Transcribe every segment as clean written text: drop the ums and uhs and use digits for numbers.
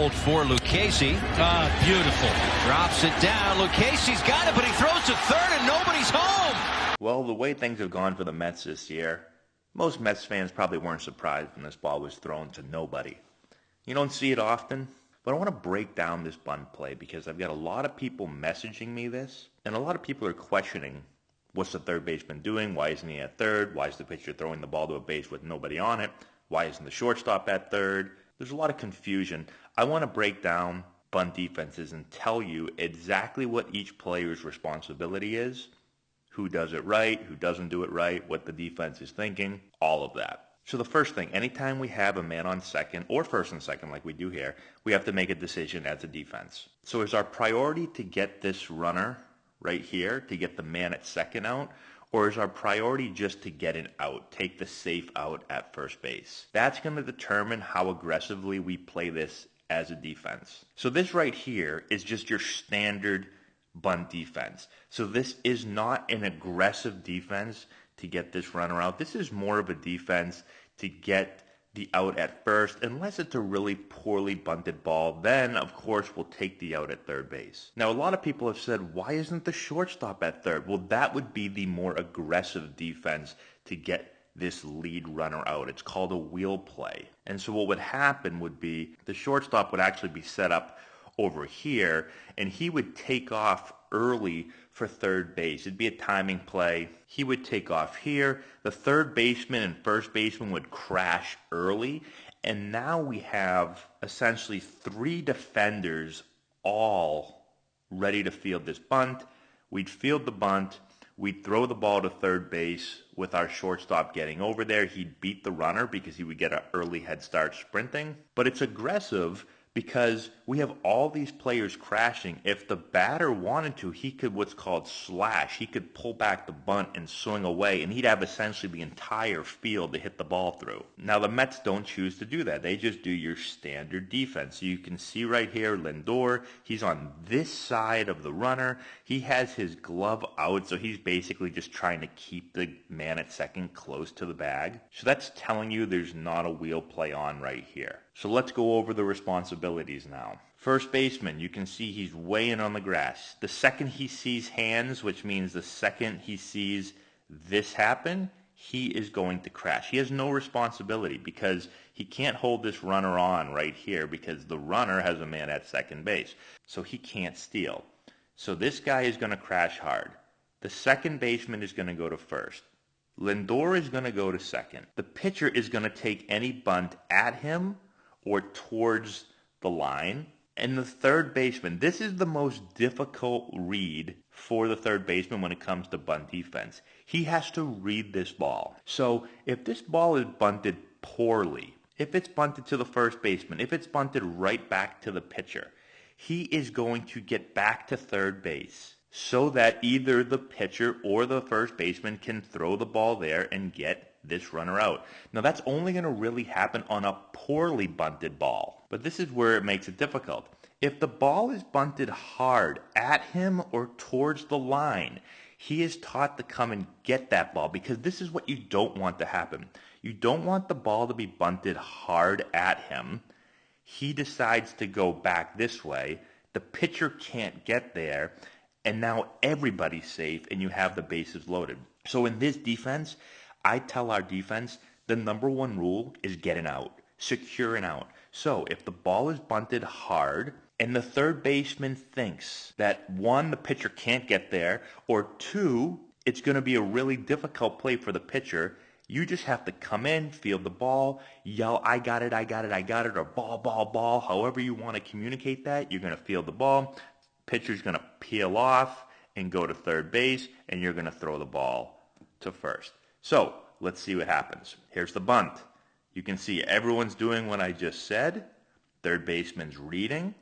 For Lucchesi. Beautiful. Drops it down. Lucchesi's got it, but he throws to third and nobody's home. Well, the way things have gone for the Mets this year, most Mets fans probably weren't surprised when this ball was thrown to nobody. You don't see it often, but I want to break down this bunt play because I've got a lot of people messaging me this, and a lot of people are questioning what's the third baseman doing, why isn't he at third, why is the pitcher throwing the ball to a base with nobody on it, why isn't the shortstop at third. There's a lot of confusion. I want to break down bunt defenses and tell you exactly what each player's responsibility is, who does it right, who doesn't do it right, what the defense is thinking, all of that. So the first thing, anytime we have a man on second or first and second like we do here, we have to make a decision as a defense. So is our priority to get this runner right here, to get the man at second out, or is our priority just to get it out, take the safe out at first base? That's going to determine how aggressively we play this as a defense. So this right here is just your standard bunt defense. So this is not an aggressive defense to get this runner out. This is more of a defense to get the out at first, unless it's a really poorly bunted ball. Then, of course, we'll take the out at third base. Now, a lot of people have said, why isn't the shortstop at third? Well, that would be the more aggressive defense to get this lead runner out. It's called a wheel play. And so what would happen would be the shortstop would actually be set up over here, and he would take off early for third base. It'd be a timing play. He would take off here. The third baseman and first baseman would crash early, and now we have essentially three defenders all ready to field this bunt. We'd field the bunt. We'd throw the ball to third base with our shortstop getting over there. He'd beat the runner because he would get an early head start sprinting. But it's aggressive because we have all these players crashing. If the batter wanted to, he could what's called slash. He could pull back the bunt and swing away, and he'd have essentially the entire field to hit the ball through. Now, the Mets don't choose to do that. They just do your standard defense. So you can see right here, Lindor, he's on this side of the runner. He has his glove out, so he's basically just trying to keep the man at second close to the bag. So that's telling you there's not a wheel play on right here. So let's go over the responsibilities now. First baseman, you can see he's way in on the grass. The second he sees hands, which means the second he sees this happen, he is going to crash. He has no responsibility because he can't hold this runner on right here because the runner has a man at second base. So he can't steal. So this guy is going to crash hard. The second baseman is going to go to first. Lindor is going to go to second. The pitcher is going to take any bunt at him or towards the line. And the third baseman, this is the most difficult read for the third baseman when it comes to bunt defense. He has to read this ball. So if this ball is bunted poorly, if it's bunted to the first baseman, if it's bunted right back to the pitcher, he is going to get back to third base so that either the pitcher or the first baseman can throw the ball there and get this runner out. Now that's only going to really happen on a poorly bunted ball, but this is where it makes it difficult. If the ball is bunted hard at him or towards the line, he is taught to come and get that ball because this is what you don't want to happen. You don't want the ball to be bunted hard at him. He decides to go back this way. The pitcher can't get there, and now everybody's safe and you have the bases loaded. So in this defense, I tell our defense the number one rule is get an out, secure an out. So if the ball is bunted hard and the third baseman thinks that one, the pitcher can't get there, or two, it's going to be a really difficult play for the pitcher, you just have to come in, field the ball, yell, I got it, I got it, I got it, or ball, ball, ball. However you want to communicate that, you're going to field the ball. Pitcher's going to peel off and go to third base, and you're going to throw the ball to first. So let's see what happens. Here's the bunt. You can see everyone's doing what I just said. Third baseman's reading.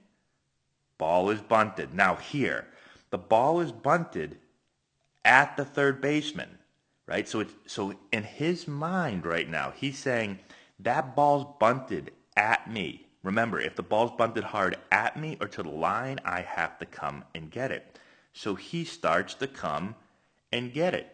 Ball is bunted. Now here, the ball is bunted at the third baseman, right? So in his mind right now, he's saying that ball's bunted at me. Remember, if the ball's bunted hard at me or to the line, I have to come and get it. So he starts to come and get it,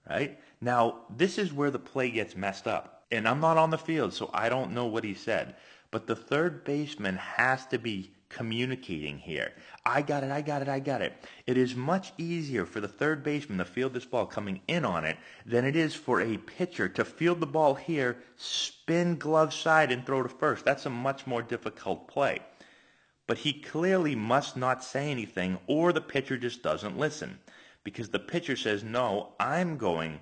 right? Now, this is where the play gets messed up. And I'm not on the field, so I don't know what he said. But the third baseman has to be communicating here. I got it, I got it, I got it. It is much easier for the third baseman to field this ball coming in on it than it is for a pitcher to field the ball here, spin glove side, and throw to first. That's a much more difficult play. But he clearly must not say anything, or the pitcher just doesn't listen. Because the pitcher says, no, I'm going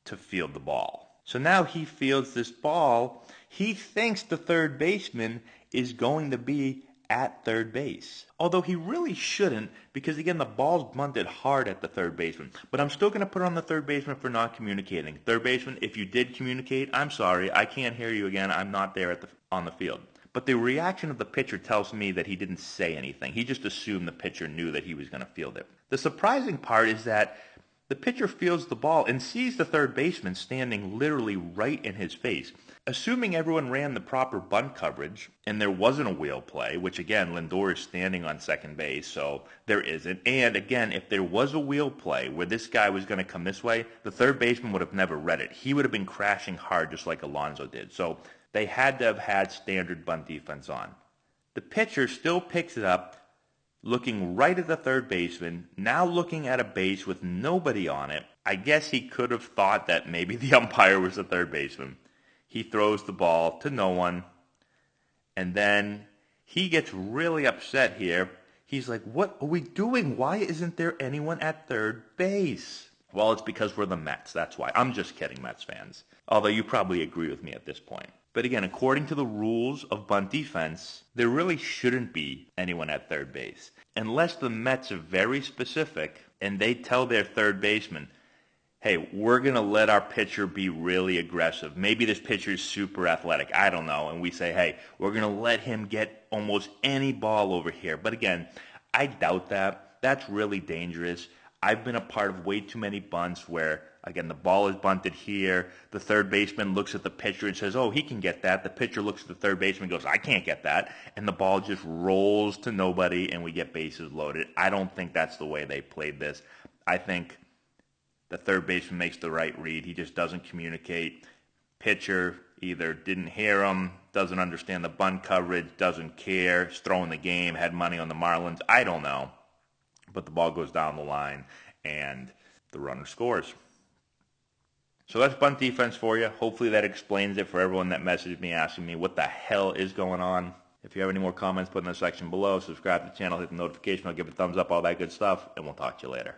to field the ball. So now he fields this ball. He thinks the third baseman is going to be at third base. Although he really shouldn't, because again, the ball's bunted hard at the third baseman. But I'm still going to put it on the third baseman for not communicating. Third baseman, if you did communicate, I'm sorry. I can't hear you again. I'm not there on the field. But the reaction of the pitcher tells me that he didn't say anything. He just assumed the pitcher knew that he was going to field it. The surprising part is that the pitcher fields the ball and sees the third baseman standing literally right in his face. Assuming everyone ran the proper bunt coverage and there wasn't a wheel play, which again, Lindor is standing on second base, so there isn't. And again, if there was a wheel play where this guy was going to come this way, the third baseman would have never read it. He would have been crashing hard just like Alonso did. So they had to have had standard bunt defense on. The pitcher still picks it up, looking right at the third baseman, now looking at a base with nobody on it. I guess he could have thought that maybe the umpire was the third baseman. He throws the ball to no one, and then he gets really upset here. He's like, what are we doing? Why isn't there anyone at third base? Well, it's because we're the Mets, that's why. I'm just kidding, Mets fans. Although you probably agree with me at this point. But again, according to the rules of bunt defense, there really shouldn't be anyone at third base. Unless the Mets are very specific and they tell their third baseman, hey, we're going to let our pitcher be really aggressive. Maybe this pitcher is super athletic. I don't know. And we say, hey, we're going to let him get almost any ball over here. But again, I doubt that. That's really dangerous. I've been a part of way too many bunts where, again, the ball is bunted here. The third baseman looks at the pitcher and says, oh, he can get that. The pitcher looks at the third baseman and goes, I can't get that. And the ball just rolls to nobody and we get bases loaded. I don't think that's the way they played this. I think the third baseman makes the right read. He just doesn't communicate. Pitcher either didn't hear him, doesn't understand the bunt coverage, doesn't care, is throwing the game, had money on the Marlins. I don't know. But the ball goes down the line and the runner scores. So that's bunt defense for you. Hopefully that explains it for everyone that messaged me asking me what the hell is going on. If you have any more comments, put in the section below. Subscribe to the channel, hit the notification bell, give it a thumbs up, all that good stuff, and we'll talk to you later.